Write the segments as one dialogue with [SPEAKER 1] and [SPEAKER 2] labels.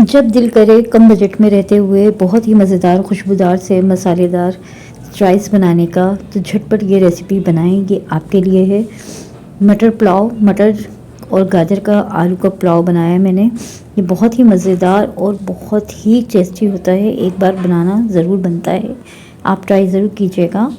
[SPEAKER 1] जब दिल करे कम बजट में रहते हुए बहुत ही मज़ेदार खुशबूदार से मसालेदार राइस बनाने का, तो झटपट ये रेसिपी बनाएं। ये आपके लिए है। मटर पुलाव, मटर और गाजर का आलू का पुलाव बनाया है मैंने। ये बहुत ही मज़ेदार और बहुत ही टेस्टी होता है। एक बार बनाना ज़रूर बनता है, आप ट्राई ज़रूर कीजिएगा,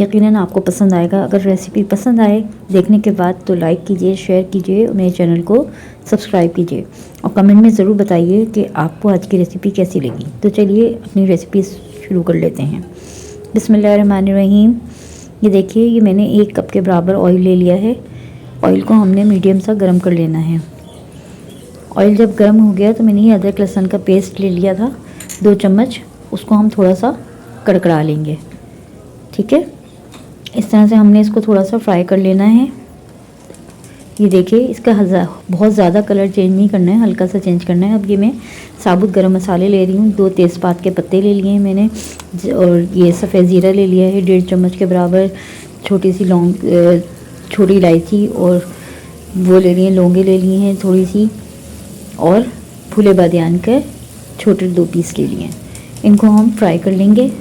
[SPEAKER 1] यकीनन आपको पसंद आएगा। अगर रेसिपी पसंद आए देखने के बाद तो लाइक कीजिए, शेयर कीजिए, मेरे चैनल को सब्सक्राइब कीजिए और कमेंट में ज़रूर बताइए कि आपको आज की रेसिपी कैसी लगी। तो चलिए अपनी रेसिपी शुरू कर लेते हैं। बिस्मिल्लाहिर्रहमानिर्रहीम। ये देखिए, ये मैंने 1 कप के बराबर ऑयल ले लिया है। ऑयल को हमने मीडियम सा गर्म कर लेना है। ऑयल जब गर्म हो गया तो मैंने ये अदरक लहसुन का पेस्ट ले लिया था 2 चम्मच, उसको हम थोड़ा सा कड़कड़ा लेंगे। ठीक है, इस तरह से हमने इसको थोड़ा सा फ्राई कर लेना है। ये देखिए, इसका बहुत ज़्यादा कलर चेंज नहीं करना है, हल्का सा चेंज करना है। अब ये मैं साबुत गरम मसाले ले रही हूँ। 2 तेज़पात के पत्ते ले लिए हैं मैंने, और ये सफ़ेद ज़ीरा ले लिया है 1.5 चम्मच के बराबर। छोटी सी लौंग, छोटी इलायची और वो ले लिए, लौंगे ले लिए हैं थोड़ी सी, और फूले बादियान के छोटे 2 पीस ले लिए हैं। इनको हम फ्राई कर लेंगे।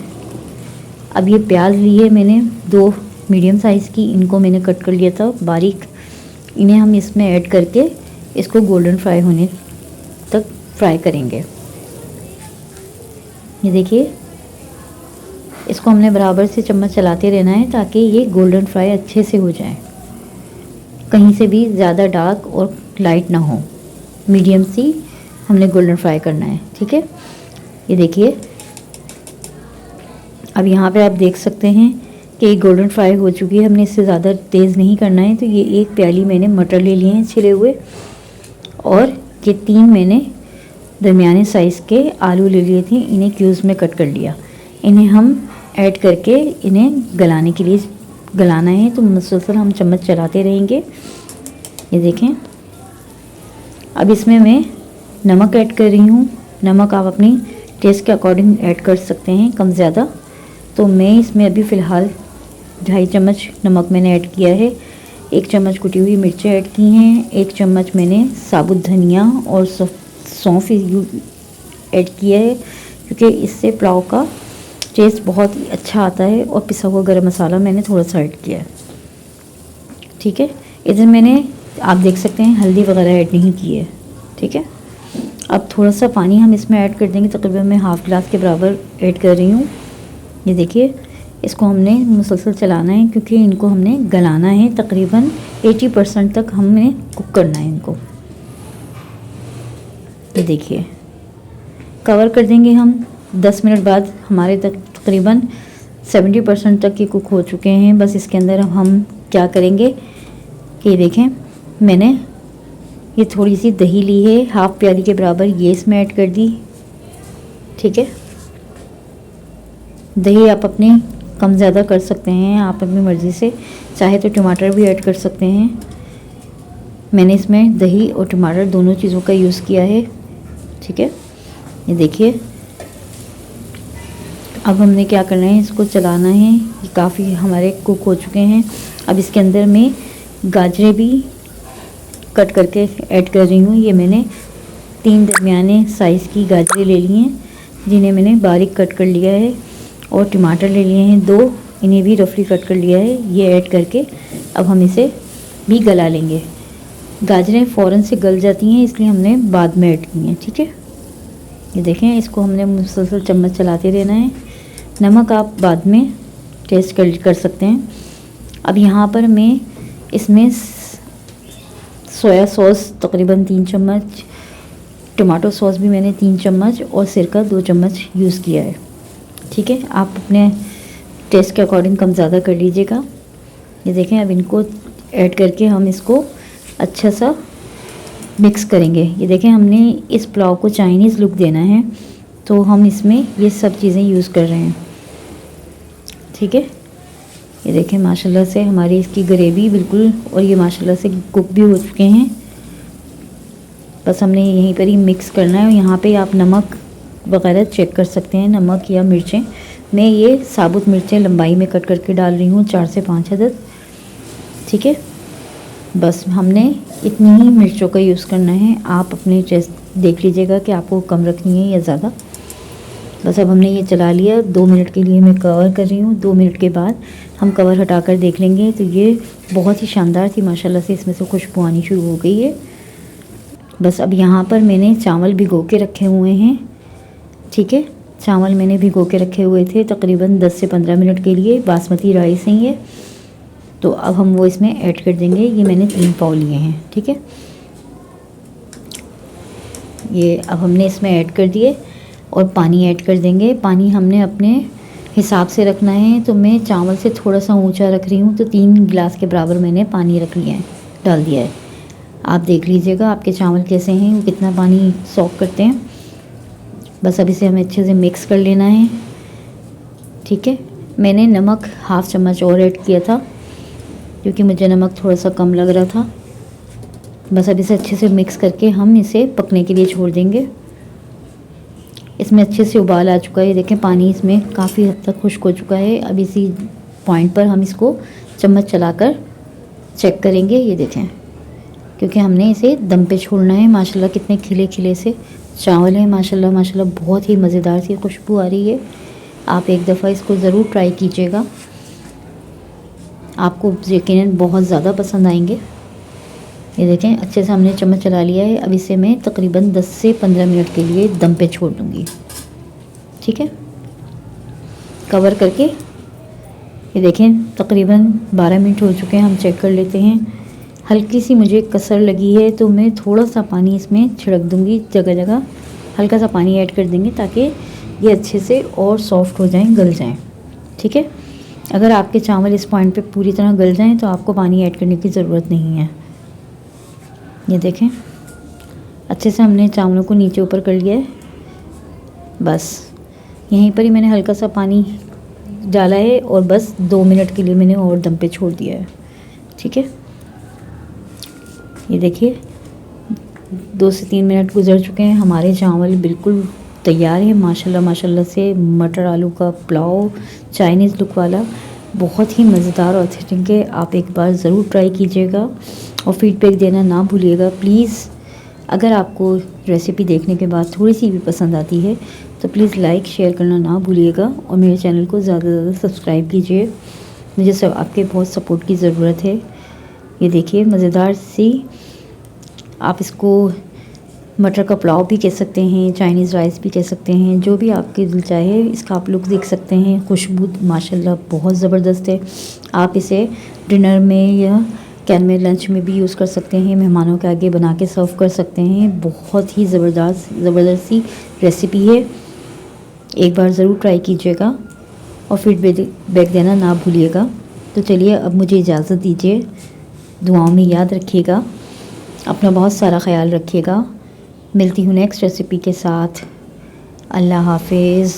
[SPEAKER 1] अब ये प्याज लिए मैंने 2 मीडियम साइज़ की, इनको मैंने कट कर लिया था बारीक। इन्हें हम इसमें ऐड करके इसको गोल्डन फ्राई होने तक फ्राई करेंगे। ये देखिए, इसको हमने बराबर से चम्मच चलाते रहना है ताकि ये गोल्डन फ्राई अच्छे से हो जाए, कहीं से भी ज़्यादा डार्क और लाइट ना हो, मीडियम सी हमने गोल्डन फ्राई करना है। ठीक है, ये देखिए, अब यहाँ पे आप देख सकते हैं कि गोल्डन फ्राई हो चुकी है। हमने इससे ज़्यादा तेज़ नहीं करना है। तो ये 1 प्याली मैंने मटर ले लिए हैं छिले हुए, और ये 3 मैंने दरमियाने साइज़ के आलू ले लिए थे, इन्हें क्यूब्स में कट कर लिया। इन्हें हम ऐड करके इन्हें गलाने के लिए गलाना है, तो मुसलसल हम चम्मच चलाते रहेंगे। ये देखें, अब इसमें मैं नमक ऐड कर रही हूँ। नमक आप अपनी टेस्ट के अकॉर्डिंग ऐड कर सकते हैं, कम ज़्यादा। तो मैं इसमें अभी फ़िलहाल 2.5 चम्मच नमक मैंने ऐड किया है। 1 चम्मच कुटी हुई मिर्चें ऐड की हैं। 1 चम्मच मैंने साबुत धनिया और सौंफ ऐड किया है, क्योंकि इससे पुलाव का टेस्ट बहुत ही अच्छा आता है। और पिसा हुआ गरम मसाला मैंने थोड़ा सा ऐड किया है। ठीक है, इधर मैंने, आप देख सकते हैं, हल्दी वगैरह ऐड नहीं की है। ठीक है, अब थोड़ा सा पानी हम इसमें ऐड कर देंगे। तकरीबन मैं ½ गिलास के बराबर ऐड कर रही हूँ। ये देखिए, इसको हमने मुसलसल चलाना है, क्योंकि इनको हमने गलाना है। तकरीबन 80% तक हमें कुक करना है इनको। ये देखिए, कवर कर देंगे हम। 10 मिनट बाद हमारे तकरीबन 70% तक ये कुक हो चुके हैं। बस इसके अंदर हम क्या करेंगे कि ये देखें, मैंने ये थोड़ी सी दही ली है, ½ प्याली के बराबर, ये इसमें ऐड कर दी। ठीक है, दही आप अपनी कम ज़्यादा कर सकते हैं, आप अपनी मर्ज़ी से, चाहे तो टमाटर भी ऐड कर सकते हैं। मैंने इसमें दही और टमाटर दोनों चीज़ों का यूज़ किया है। ठीक है, ये देखिए, अब हमने क्या करना है, इसको चलाना है। ये काफ़ी हमारे कुक हो चुके हैं। अब इसके अंदर मैं गाजरें भी कट करके ऐड कर रही हूँ। ये मैंने 3 दरमियाने साइज़ की गाजरें ले ली हैं, जिन्हें मैंने बारीक कट कर लिया है, और टमाटर ले लिए हैं 2, इन्हें भी रफली कट कर लिया है। ये ऐड करके अब हम इसे भी गला लेंगे। गाजरें फ़ौरन से गल जाती हैं, इसलिए हमने बाद में ऐड की हैं। ठीक है, ये देखें, इसको हमने मुसलसल चम्मच चलाते रहना है। नमक आप बाद में टेस्ट कर सकते हैं। अब यहाँ पर मैं इसमें सोया सॉस तकरीबन 3 चम्मच, टमाटो सॉस भी मैंने 3 चम्मच, और सिरका 2 चम्मच यूज़ किया है। ठीक है, आप अपने टेस्ट के अकॉर्डिंग कम ज़्यादा कर लीजिएगा। ये देखें, अब इनको ऐड करके हम इसको अच्छा सा मिक्स करेंगे। ये देखें, हमने इस पुलाव को चाइनीज़ लुक देना है, तो हम इसमें ये सब चीज़ें यूज़ कर रहे हैं। ठीक है, ये देखें, माशाल्लाह से हमारी इसकी ग्रेवी बिल्कुल, और ये माशाल्लाह से कुक भी हो चुके हैं। बस हमने यहीं पर ही मिक्स करना है। और यहाँ पे आप नमक वगैरह चेक कर सकते हैं, नमक या मिर्चें। मैं ये साबुत मिर्चें लंबाई में कट करके डाल रही हूँ, 4 से 5 अदद। ठीक है, बस हमने इतनी ही मिर्चों का यूज़ करना है। आप अपने टेस्ट देख लीजिएगा कि आपको कम रखनी है या ज़्यादा। बस अब हमने ये चला लिया। 2 मिनट के लिए मैं कवर कर रही हूँ। 2 मिनट के बाद हम कवर हटाकर देख लेंगे। तो ये बहुत ही शानदार थी माशाल्लाह से, इसमें से खुशबू आनी शुरू हो गई है। बस अब यहाँ पर मैंने चावल भिगो के रखे हुए हैं, ठीक है। चावल मैंने भिगो के रखे हुए थे तकरीबन 10 से 15 मिनट के लिए। बासमती राइस है ये। तो अब हम वो इसमें ऐड कर देंगे। ये मैंने 3 पाव लिए हैं, ठीक है। ये अब हमने इसमें ऐड कर दिए और पानी ऐड कर देंगे। पानी हमने अपने हिसाब से रखना है। तो मैं चावल से थोड़ा सा ऊंचा रख रही हूँ, तो 3 गिलास के बराबर मैंने पानी रख लिया है, डाल दिया है। आप देख लीजिएगा आपके चावल कैसे हैं, वो कितना पानी सॉक करते हैं। बस अब इसे हमें अच्छे से मिक्स कर लेना है, ठीक है। मैंने नमक हाफ़ चम्मच और ऐड किया था क्योंकि मुझे नमक थोड़ा सा कम लग रहा था। बस अब इसे अच्छे से मिक्स करके हम इसे पकने के लिए छोड़ देंगे। इसमें अच्छे से उबाल आ चुका है, देखें पानी इसमें काफ़ी हद तक खुश्क हो चुका है। अब इसी पॉइंट पर हम इसको चम्मच चलाकर चेक करेंगे। ये देखें, क्योंकि हमने इसे दम पे छोड़ना है। माशाल्लाह कितने खिले खिले से चावल हैं, माशाल्लाह माशाल्लाह बहुत ही मज़ेदार सी खुशबू आ रही है। आप एक दफ़ा इसको ज़रूर ट्राई कीजिएगा, आपको यकीनन बहुत ज़्यादा पसंद आएंगे। ये देखें अच्छे से हमने चम्मच चला लिया है। अब इसे मैं तकरीबन 10 से 15 मिनट के लिए दम पे छोड़ दूँगी, ठीक है, कवर करके। ये देखें तकरीबन 12 मिनट हो चुके हैं। हम चेक कर लेते हैं। हल्की सी मुझे कसर लगी है तो मैं थोड़ा सा पानी इसमें छिड़क दूँगी, जगह जगह हल्का सा पानी ऐड कर देंगे ताकि ये अच्छे से और सॉफ्ट हो जाएं, गल जाएं, ठीक है। अगर आपके चावल इस पॉइंट पे पूरी तरह गल जाएं तो आपको पानी ऐड करने की ज़रूरत नहीं है। ये देखें अच्छे से हमने चावलों को नीचे ऊपर कर लिया है। बस यहीं पर ही मैंने हल्का सा पानी डाला है और बस 2 मिनट के लिए मैंने और दम पे छोड़ दिया है, ठीक है। ये देखिए 2 से 3 मिनट गुजर चुके हैं। हमारे चावल बिल्कुल तैयार है माशाल्लाह माशाल्लाह से। मटर आलू का पुलाव चाइनीज़ लुक वाला बहुत ही मज़ेदार और ऑथेंटिक है। आप एक बार ज़रूर ट्राई कीजिएगा और फीडबैक देना ना भूलिएगा प्लीज़। अगर आपको रेसिपी देखने के बाद थोड़ी सी भी पसंद आती है तो प्लीज़ लाइक शेयर करना ना भूलिएगा और मेरे चैनल को ज़्यादा से ज़्यादा सब्सक्राइब कीजिए। मुझे सब आपके बहुत सपोर्ट की ज़रूरत है। ये देखिए मज़ेदार सी, आप इसको मटर का पुलाव भी कह सकते हैं, चाइनीज़ राइस भी कह सकते हैं, जो भी आपके दिल चाहे। इसका आप लुक देख सकते हैं। खुशबू माशाल्लाह बहुत ज़बरदस्त है। आप इसे डिनर में या कैन में लंच में भी यूज़ कर सकते हैं। मेहमानों के आगे बना के सर्व कर सकते हैं। बहुत ही ज़बरदस्त सी रेसिपी है। एक बार ज़रूर ट्राई कीजिएगा और फीडबैक देना ना भूलिएगा। तो चलिए अब मुझे इजाज़त दीजिए। दुआओं में याद रखिएगा, अपना बहुत सारा ख्याल रखिएगा। मिलती हूँ नेक्स्ट रेसिपी के साथ। अल्लाह हाफिज़।